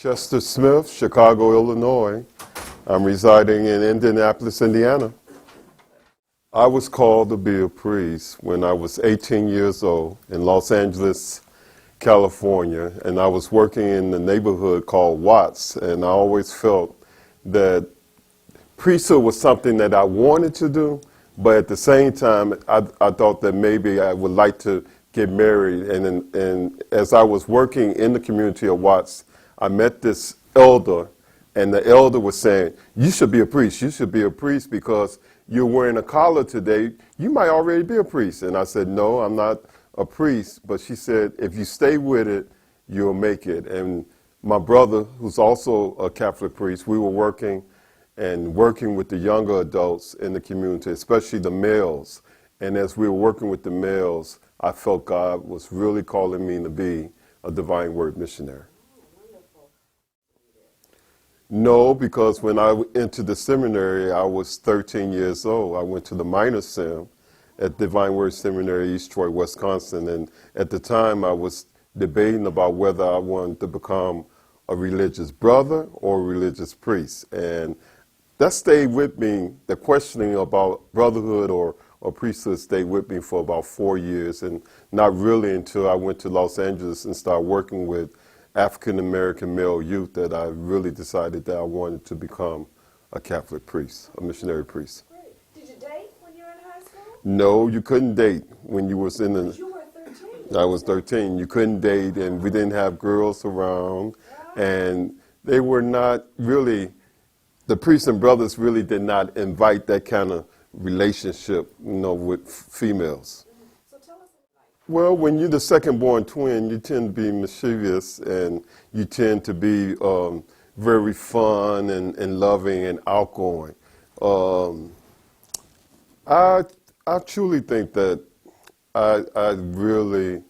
Chester Smith, Chicago, Illinois. I'm residing in Indianapolis, Indiana. I was called to be a priest when I was 18 years old in Los Angeles, California, and I was working in the neighborhood called Watts, and I always felt that priesthood was something that I wanted to do, but at the same time, I thought that maybe I would like to get married. And as I was working in the community of Watts, I met this elder, and the elder was saying, "You should be a priest. You should be a priest because you're wearing a collar today. You might already be a priest." And I said, "No, I'm not a priest." But she said, "If you stay with it, you'll make it." And my brother, who's also a Catholic priest, we were working with the younger adults in the community, especially the males. And as we were working with the males, I felt God was really calling me to be a Divine Word missionary. No, because when I entered the seminary, I was 13 years old. I went to the minor sim at Divine Word Seminary, East Troy, Wisconsin. And at the time, I was debating about whether I wanted to become a religious brother or a religious priest. And that stayed with me. The questioning about brotherhood or priesthood stayed with me for about 4 years, and not really until I went to Los Angeles and started working with African-American male youth that I really decided that I wanted to become a Catholic priest, a missionary priest. Great. Did you date when you were in high school? No, you couldn't date when you was in the... You were 13. I was 13. You couldn't date, and we didn't have girls around, and they were not really... The priests and brothers really did not invite that kind of relationship, with females. So tell us. Well, when you're the second-born twin, you tend to be mischievous, and you tend to be very fun and loving and outgoing. I truly think that I really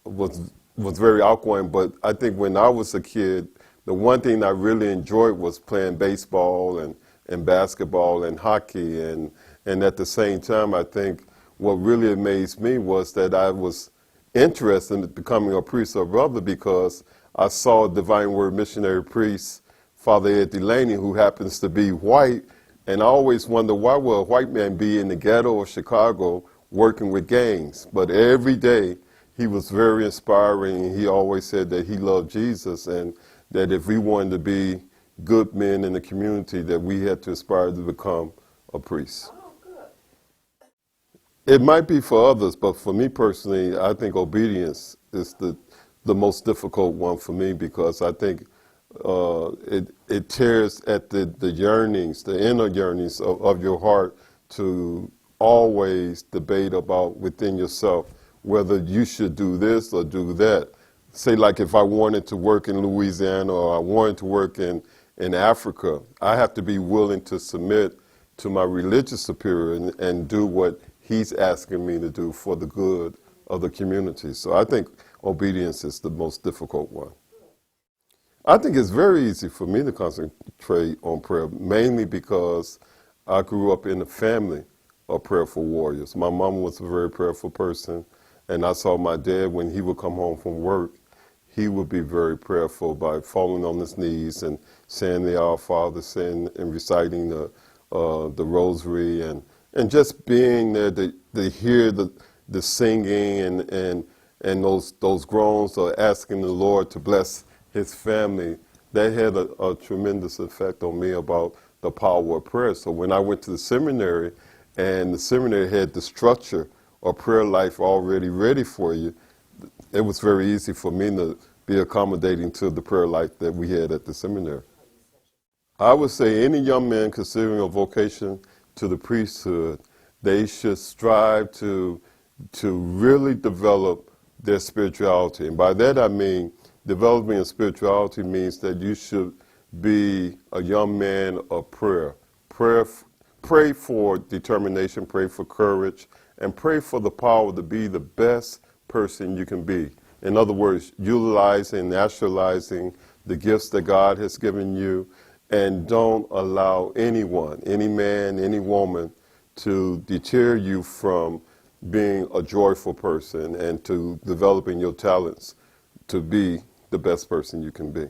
was very outgoing, but I think when I was a kid, the one thing I really enjoyed was playing baseball and basketball and hockey. And at the same time, I think what really amazed me was that I was interested in becoming a priest or brother because I saw a Divine Word missionary priest, Father Ed Delaney, who happens to be white. And I always wondered, why would a white man be in the ghetto of Chicago working with gangs? But every day, he was very inspiring. He always said that he loved Jesus and that if we wanted to be good men in the community, that we had to aspire to become a priest. Oh, good. It might be for others, but for me personally, I think obedience is the most difficult one for me because I think it tears at the yearnings, the inner yearnings of your heart to always debate about within yourself whether you should do this or do that. Say like if I wanted to work in Louisiana or I wanted to work in Africa, I have to be willing to submit to my religious superior and do what he's asking me to do for the good of the community. So I think obedience is the most difficult one. I think it's very easy for me to concentrate on prayer, mainly because I grew up in a family of prayerful warriors. My mom was a very prayerful person, and I saw my dad when he would come home from work, he would be very prayerful by falling on his knees and saying the Our Father, saying and reciting the rosary, and just being there to hear the singing and those groans or asking the Lord to bless his family. That had a tremendous effect on me about the power of prayer. So when I went to the seminary, and the seminary had the structure of prayer life already ready for you, it was very easy for me to be accommodating to the prayer life that we had at the seminary. I would say any young man considering a vocation to the priesthood, they should strive to really develop their spirituality. And by that I mean developing a spirituality means that you should be a young man of prayer. Pray for determination, pray for courage, and pray for the power to be the best person you can be. In other words, utilizing, naturalizing the gifts that God has given you, and don't allow anyone, any man, any woman, to deter you from being a joyful person and to developing your talents to be the best person you can be.